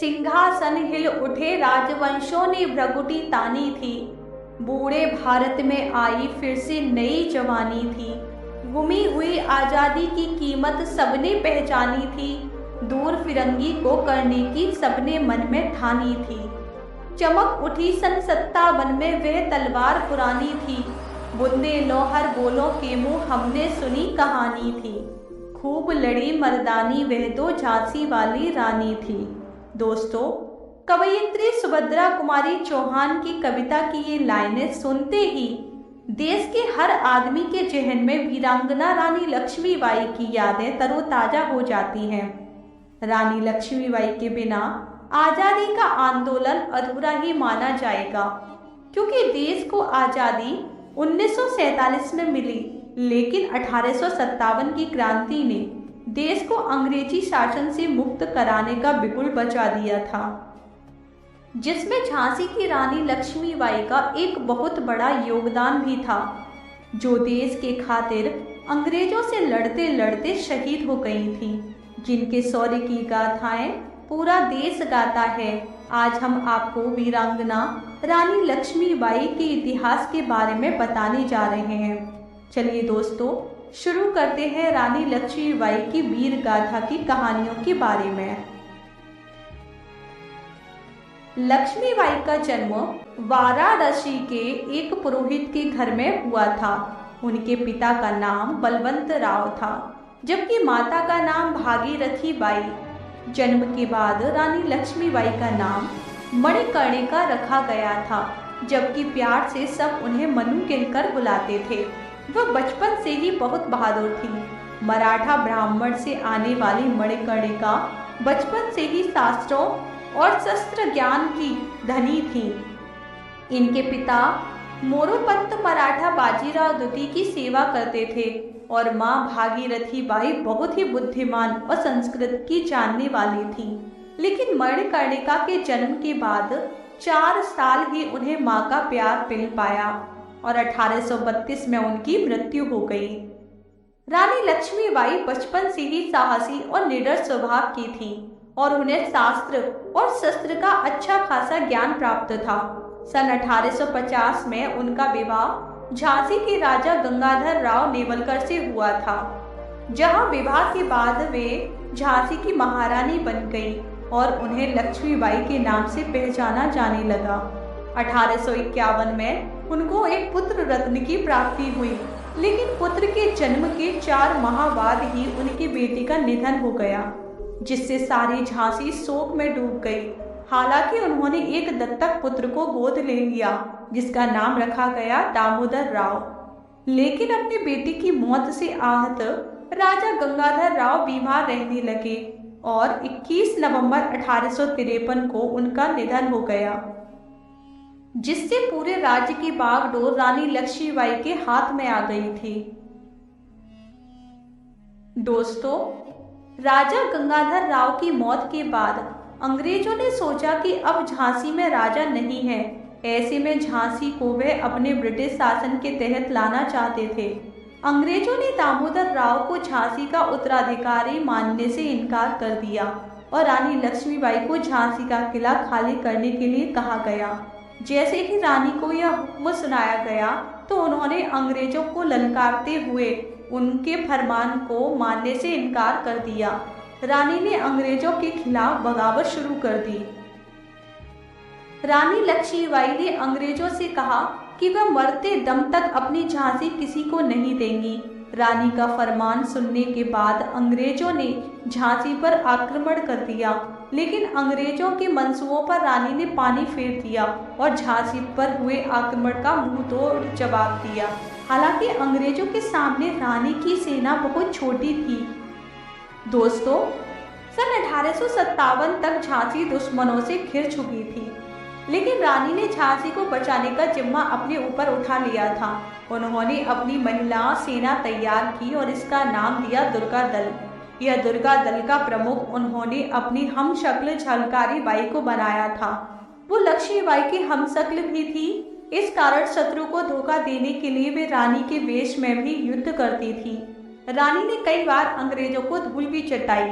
सिंहासन हिल उठे, राजवंशों ने भ्रगुटी तानी थी। बूढ़े भारत में आई फिर से नई जवानी थी। गुमी हुई आज़ादी की कीमत सबने पहचानी थी। दूर फिरंगी को करने की सबने मन में ठानी थी। चमक उठी सन 57 में वह तलवार पुरानी थी। बुंदे लोहर बोलों के मुँह हमने सुनी कहानी थी। खूब लड़ी मर्दानी वह तो झांसी वाली रानी थी। दोस्तों, कवयित्री सुभद्रा कुमारी चौहान की कविता की ये लाइनें सुनते ही देश के हर आदमी के जहन में वीरांगना रानी लक्ष्मीबाई की यादें तरोताजा हो जाती हैं। रानी लक्ष्मीबाई के बिना आज़ादी का आंदोलन अधूरा ही माना जाएगा, क्योंकि देश को आज़ादी 1947 में मिली, लेकिन 1857 की क्रांति ने देश को अंग्रेजी शासन से मुक्त कराने का बिगुल बजा दिया था, जिसमें झांसी की रानी लक्ष्मीबाई का एक बहुत बड़ा योगदान भी था, जो देश के खातिर अंग्रेजों से लड़ते लड़ते शहीद हो गई थी, जिनके शौर्य की गाथाएं पूरा देश गाता है। आज हम आपको वीरांगना रानी लक्ष्मीबाई के इतिहास के बारे में बताने जा रहे हैं। चलिए दोस्तों, शुरू करते हैं रानी लक्ष्मीबाई की वीर गाथा की कहानियों के बारे में। लक्ष्मीबाई का जन्म वाराणसी के एक पुरोहित के घर में हुआ था। उनके पिता का नाम बलवंत राव था, जबकि माता का नाम भागीरथी बाई। जन्म के बाद रानी लक्ष्मीबाई का नाम मणिकर्णिका रखा गया था, जबकि प्यार से सब उन्हें मनु कहकर बुलाते थे। वह बचपन से ही बहुत बहादुर थी। मराठा ब्राह्मण से आने वाली मणिकर्णिका बचपन से ही शास्त्रों और शस्त्र ज्ञान की धनी थी। इनके पिता मोरोपंत मराठा बाजीराव द्वितीय की सेवा करते थे और माँ भागीरथी बाई बहुत ही बुद्धिमान और संस्कृत की जानने वाली थी। लेकिन मणिकर्णिका के जन्म के बाद 4 साल ही उन्हें माँ का प्यार मिल पाया और 1832 में उनकी मृत्यु हो गई। रानी लक्ष्मीबाई बचपन से ही साहसी और निडर स्वभाव की थी और उन्हें शास्त्र और शस्त्र का अच्छा खासा ज्ञान प्राप्त था। सन 1850 में उनका विवाह झांसी के राजा गंगाधर राव नेवलकर से हुआ था, जहां विवाह के बाद वे झांसी की महारानी बन गई और उन्हें लक्ष्मीबाई के नाम से पहचाना जाने लगा। 1851 में उनको एक पुत्र रत्न की प्राप्ति हुई, लेकिन पुत्र के जन्म के 4 माह बाद ही उनकी बेटी का निधन हो गया, जिससे सारी झांसी शोक में डूब गई। हालांकि उन्होंने एक दत्तक पुत्र को गोद ले लिया, जिसका नाम रखा गया दामोदर राव। लेकिन अपनी बेटी की मौत से आहत राजा गंगाधर राव बीमार रहने लगे और 21 नवंबर 1853 को उनका निधन हो गया, जिससे पूरे राज्य की बागडोर रानी लक्ष्मीबाई के हाथ में आ गई थी। दोस्तों, राजा गंगाधर राव की मौत के बाद अंग्रेजों ने सोचा कि अब झांसी में राजा नहीं है। ऐसे में झांसी को वे अपने ब्रिटिश शासन के तहत लाना चाहते थे। अंग्रेजों ने दामोदर राव को झांसी का उत्तराधिकारी मानने से इनकार कर दिया और रानी लक्ष्मीबाई को झांसी का किला खाली करने के लिए कहा गया। जैसे ही रानी को यह हुक्म सुनाया गया तो उन्होंने अंग्रेजों को ललकारते हुए उनके फरमान को मानने से इनकार कर दिया। रानी ने अंग्रेजों के खिलाफ बगावत शुरू कर दी। रानी लक्ष्मीबाई ने अंग्रेजों से कहा कि वह मरते दम तक अपनी झांसी किसी को नहीं देंगी। रानी का फरमान सुनने के बाद अंग्रेजों ने झांसी पर आक्रमण कर दिया, लेकिन अंग्रेजों के मंसूबों पर रानी ने पानी फेर दिया और झांसी पर हुए आक्रमण का मुंह तोड़ जवाब दिया। हालांकि अंग्रेजों के सामने रानी की सेना बहुत छोटी थी। दोस्तों, सन 1857 तक झांसी दुश्मनों से घिर चुकी थी, लेकिन रानी ने झांसी को बचाने का जिम्मा अपने ऊपर उठा लिया था। उन्होंने अपनी महिला सेना तैयार की और इसका नाम दिया दुर्गा दल। यह दुर्गा दल का प्रमुख उन्होंने अपनी हमशक्ल झलकारी बाई को बनाया था। वो लक्ष्मीबाई की हमशक्ल भी थी। इस कारण शत्रु को धोखा देने के लिए वे रानी के वेश में भी युद्ध करती थी। रानी ने कई बार अंग्रेजों को धूल भी चटाई।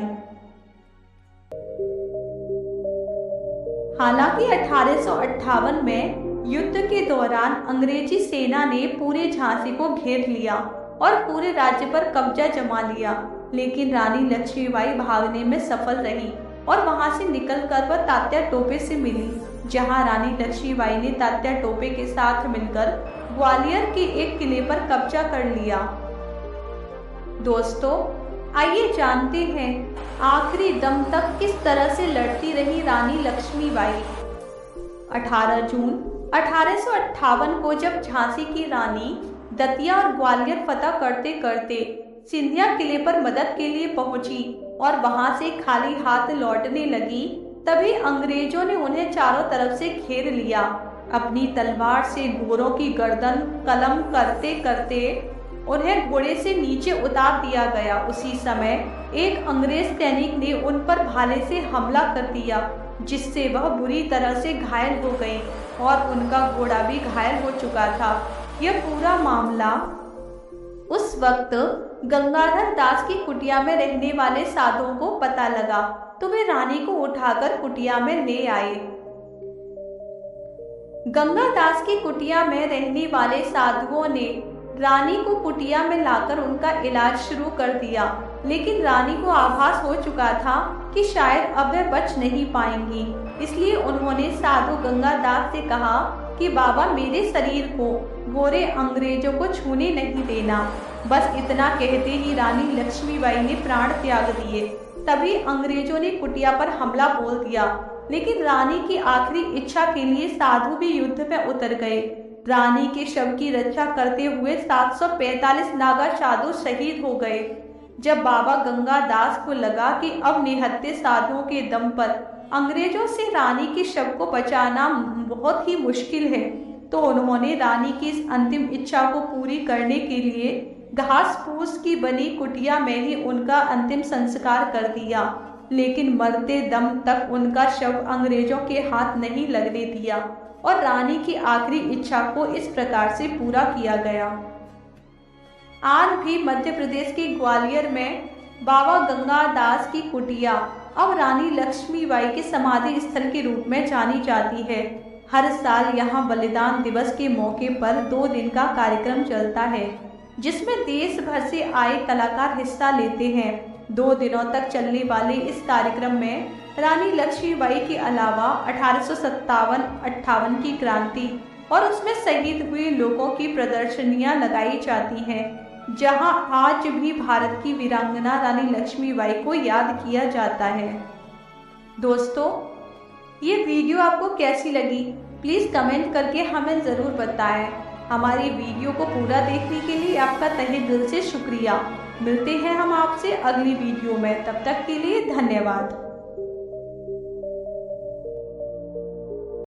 हालांकि 1858 में युद्ध के दौरान अंग्रेजी सेना ने पूरे झांसी को घेर लिया और पूरे राज्य पर कब्जा जमा लिया, लेकिन रानी लक्ष्मीबाई भागने में सफल रही और वहां से निकलकर वह तात्या टोपे से मिली, जहां रानी लक्ष्मीबाई ने तात्या टोपे के साथ मिलकर ग्वालियर के एक किले पर कब्जा कर लिया। दोस्तों, आइए जानते हैं आखिरी दम तक किस तरह से लड़ती रही रानी लक्ष्मीबाई। 18 जून 1858 को जब झांसी की रानी दतिया और ग्वालियर फतह करते करते सिंधिया किले पर मदद के लिए पहुंची और वहां से खाली हाथ लौटने लगी, तभी अंग्रेजों ने उन्हें चारों तरफ से घेर लिया। अपनी तलवार से गोरों की गर्दन कलम करते करते उन्हें घोड़े से नीचे उतार दिया गया। उसी समय एक अंग्रेज सैनिक ने उन पर भाले से हमला कर दिया, जिससे वह बुरी तरह से घायल हो गए और उनका घोड़ा भी घायल हो चुका था। यह पूरा मामला उस वक्त गंगाधर दास की कुटिया में रहने वाले साधुओं को पता लगा, तो वे रानी को उठाकर कुटिया में ले आए। गंगादास की कुटिया में रहने वाले साधुओं ने रानी को कुटिया में लाकर उनका इलाज शुरू कर दिया, लेकिन रानी को आभास हो चुका था कि शायद अब वे बच नहीं पाएंगी। इसलिए उन्होंने साधु गंगादास से कहा कि बाबा, मेरे शरीर को गोरे अंग्रेजों को छूने नहीं देना। बस इतना कहते ही रानी लक्ष्मीबाई ने प्राण त्याग दिए। तभी अंग्रेजों ने कुटिया पर हमला बोल दिया, लेकिन रानी की आखिरी इच्छा के लिए साधु भी युद्ध में उतर गए। रानी के शव की रक्षा करते हुए 745 नागा साधु शहीद हो गए। जब बाबा गंगादास को लगा कि अब निहत्थे साधुओं के दम पर अंग्रेजों से रानी के शव को बचाना बहुत ही मुश्किल है, तो उन्होंने रानी की इस अंतिम इच्छा को पूरी करने के लिए घास फूस की बनी कुटिया में ही उनका अंतिम संस्कार कर दिया। लेकिन मरते दम तक उनका शव अंग्रेजों के हाथ नहीं लगने दिया और रानी की आखिरी इच्छा को इस प्रकार से पूरा किया गया। आज भी मध्य प्रदेश के ग्वालियर में बाबा गंगादास की कुटिया अब रानी लक्ष्मीबाई के समाधि स्थल के रूप में जानी जाती है। हर साल यहाँ बलिदान दिवस के मौके पर 2 दिन का कार्यक्रम चलता है, जिसमें देश भर से आए कलाकार हिस्सा लेते हैं। 2 दिनों तक चलने वाले इस कार्यक्रम में रानी लक्ष्मीबाई के अलावा 1857-58 की क्रांति और उसमें शहीद हुए लोगों की प्रदर्शनियां लगाई जाती हैं, जहां आज भी भारत की वीरांगना रानी लक्ष्मीबाई को याद किया जाता है। दोस्तों, ये वीडियो आपको कैसी लगी प्लीज़ कमेंट करके हमें ज़रूर बताएं। हमारी वीडियो को पूरा देखने के लिए आपका तहे दिल से शुक्रिया। मिलते हैं हम आपसे अगली वीडियो में, तब तक के लिए धन्यवाद।